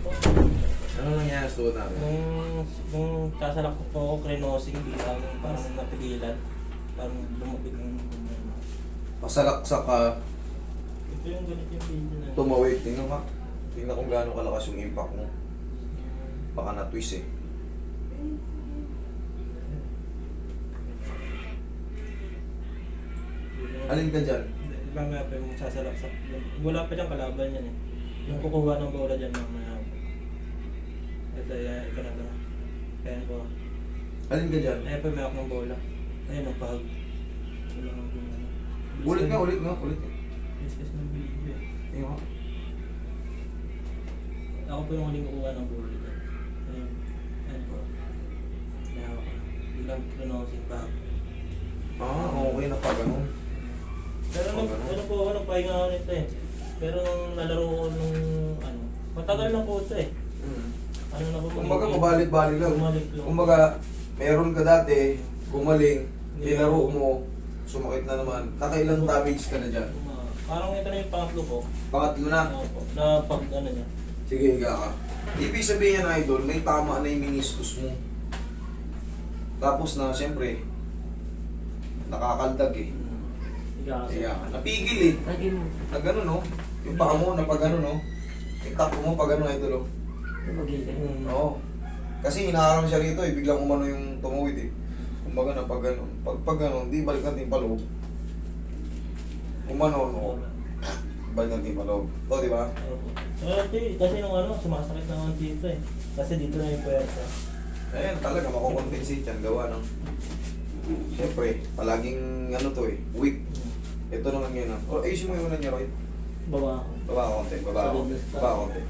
Ano nangyari sa tuhod natin? Nung sasalak ko po ako, krenosing, bilang parang napigilan. Parang lumapit yung Masalaksak ka, ito yung ganito yung video na. tumawid. Tingnan ka. Tingnan kung gaano kalakas yung impact mo. Baka na-twist eh. Alin ka dyan? Diba nga po yung sasalaksak. Wala pa dyan kalaban yan eh. Yung kukuha ng bola dyan mamaya. Ito na ito. Ayan po. Alin ka dyan? Ayan po may ako ng bola. Ayan ang pahag. Wala kang bola. Ulit nga. Discuss ng video eh. Ayun nga. Ako po yung huling kukuha ng bola dyan. Ayan po. Ayan ako. Bilang krenosing pahag. Okay na pa ganun. Pero ano po ako, nagpahinga ako nito eh. Pero nung lalaro ko nung matagal na po ito eh. Ano na po Kumbaga pabalik-balik lang. Bumalik lang. Kumbaga, meron ka dati, gumaling, nilaro mo, sumakit na naman. Nakailang damage ka na dyan? Parang ito na yung pangatlo ko. Pangatlo na. Na pag ano niya. Sige, higa ka. Ibig sabihin yan, idol, may tama na yung meniscus mo. Tapos na, siyempre, nakakaldag eh. Higa ka. Napigil eh. Lagi mo. Na gano'n no? Yung paa mo, na pag gano'n no? Yung takbo mo, pag gano'n idol oh. Oo. Kasi hinaharang siya rito eh, biglang umano yung tumuwid eh. Kumbaga na pag gano'n. Pag gano'n, di balik natin paloob. Umano, no? Balik natin paloob. Ito, di ba? Kasi nung sumasakit naman dito eh. Kasi dito na yung puwersa. Ayan, talaga makukompensate yan. Gawa ng... Siyempre, palaging to eh, weak. Ito naman ngayon ah. Ayusin mo yung unan niya, Roy. Baba ako. Baba ka konti, baba ka konti. Baba ka konti.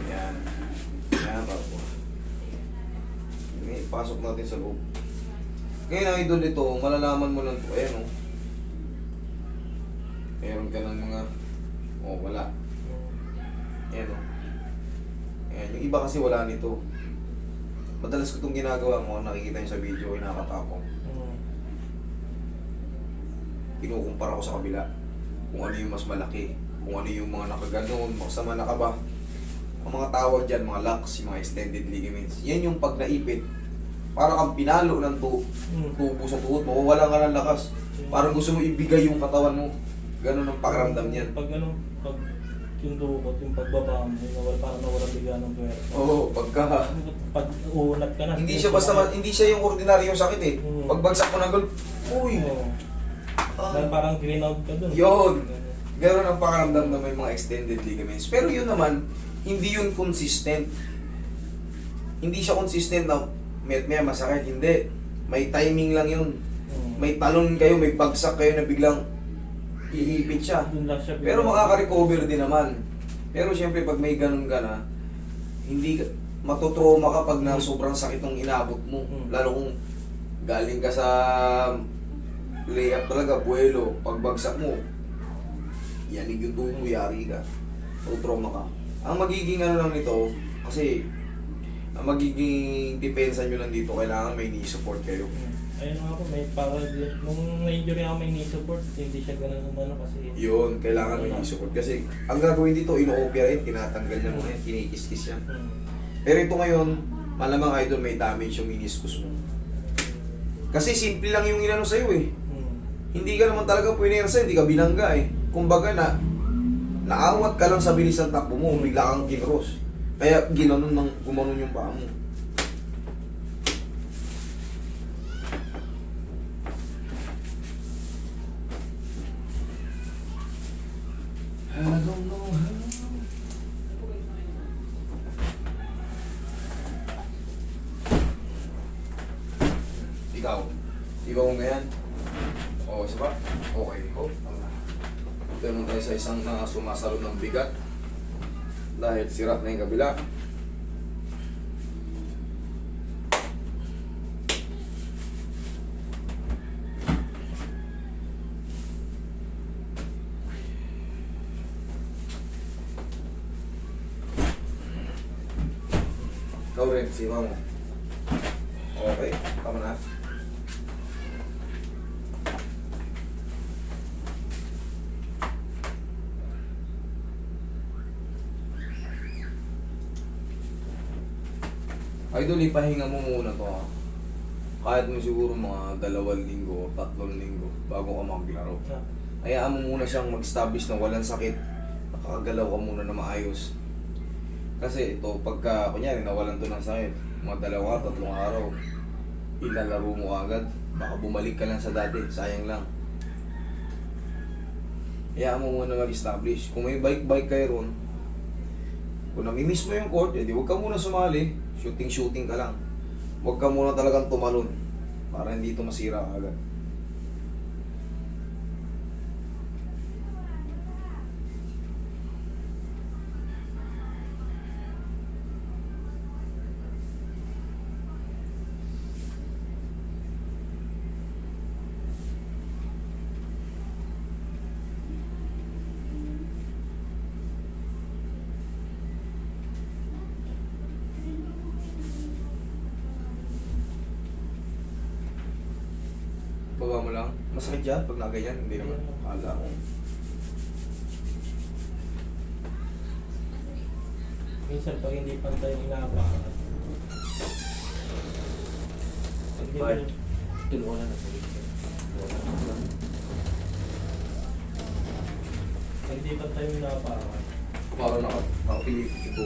Yan. Yan, baba. Pasok natin sa loob. Ngayon, idol ito, malalaman mo lang ito. Ayan o. Meron ka ng mga... wala. Ayan o. Ayan, yung iba kasi wala nito. Madalas ko itong ginagawa mo, nakikita nyo sa video, kinakatapong. Kinukumpara ko sa kabila. Kung ano yung mas malaki. Kung ano yung mga nakaganon, maksama na ka ba. Ang mga tawag dyan, mga locks, yung mga extended ligaments. Yan yung pag naipit. Parang kang pinalo ng tubo sa tuhod, mawawala ka ng lakas. Parang gusto mo ibigay yung katawan mo. Ganon ang pakiramdam niyan. Pag yung dukot, yung pagbaba mo, parang nawala bigla ng puwersa. Oo, pagka... Pag uunat ka na. Hindi siya basta, hindi siya yung ordinaryong sakit eh. Pagbagsak mo na gano'n, uy! Parang green out ka dun. Yun! Gano'n ang pakiramdam na may mga extended ligaments. Pero yun naman, hindi yun consistent. Hindi siya consistent na may masakit. Hindi. May timing lang yun. May talon kayo, may bagsak kayo na biglang iipit siya. Pero makaka-recover din naman. Pero syempre pag may ganun ka na, hindi matotrauma ka pag na sobrang sakit ng inabot mo. Lalo kung galing ka sa layup talaga, buwelo, pagbagsak mo, yanig yung tubo, yari ka. Matotrauma ka. Ang magiging lang nito, kasi ang magiging depensa nyo lang dito, kailangan may knee support kayo. Ayun nga po, may para nung na-injury ako may knee support, hindi siya ganun umano kasi... Yun, kailangan may knee support. Kasi ang gagawin dito, ino-operate, tinatanggal niya muna yan, kinikis-kis yan. Pero ito ngayon, malamang idol, may damage yung meniscus mo. Kasi simple lang yung inano sa'yo eh. Hindi ka naman talaga puinersa, hindi ka binangga eh. Kumbaga naawat ka lang sa bilis ng takbo mo, bigla kang kinross. Kaya gumanon yung paa mo. I don't know how. Ikaw mo ngayon? Oo, isa ba? Okay, hold. Ito naman tayo sa isang sumasalo ng bigat. Dahil sira na yung kabila. Ikaw rin, sima mo. Okay, tama na. Idol, ipahinga mo muna to ha. Kahit mo siguro mga 2 linggo, 3 linggo bago ka maglaro. Ah, Hayaan mo muna siyang mag-establish na walang sakit. Nakakagalaw ka muna na maayos. Kasi ito, pagka, kunyari, nawalan to ng sakit, mga 2, 3 araw, ilalaro mo agad. Baka bumalik ka lang sa dati, sayang lang. Hayaan mo muna mag-establish. Kung may bike-bike kayo ron, kung namimiss mo yung court, edi huwag ka muna sumali. Shooting-shooting ka lang. Huwag ka muna talagang tumalon para hindi ito masira agad. Baba mo lang. Masakit dyan pag nakaganyan? Hindi naman. Kala ko. minsan pag hindi pantay yung inapakan. Pag hindi Bye. Tulungan na sa pag hindi pantay yung inapakan. Parang nakapilit ito.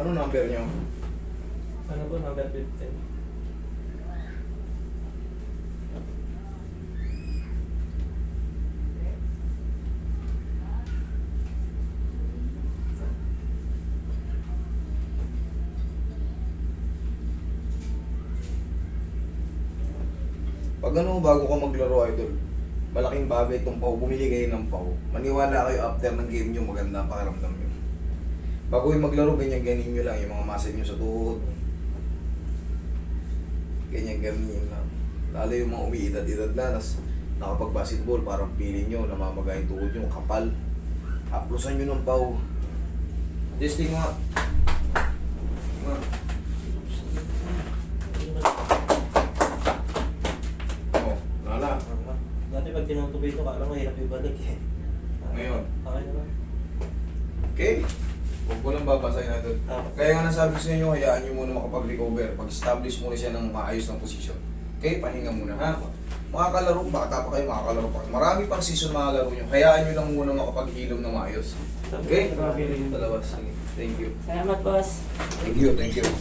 Ano number niyo? Ano po, number 15? Pag ano, bago ka maglaro, idol, malaking bagay itong pau. Bumili kayo ng pau. Maniwala kayo after ng game nyo, maganda ang pakiramdam nyo. Bago kayo maglaro, ganyan-ganin nyo lang yung mga muscle nyo sa tuhod. Ganyan-ganin lang. Lalo yung mga umiidad-idad na, nakapag-basketball, parang feeling nyo, namamagay yung tuhod nyo, kapal. Haplusan nyo ng pau. Testing nga. Nga. Oh, lala. Dati pag tinutuloy ito, kala mahirap ibalik eh. Ngayon. Okay naman. Okay? Huwag ko lang babasahin natin. Kaya nga nasabi ko sa inyo, hayaan nyo muna makapag-recover. Pag-establish muna siya ng maayos ng posisyon. Okay? Pahinga muna ha. Makakalaro, bata pa kayo, makakalaro pa kayo. Marami pang season makakalaro nyo. Hayaan nyo lang muna makapaghilom ng maayos. Okay? Dalawa. Sige. Thank you. Salamat, boss. Thank you.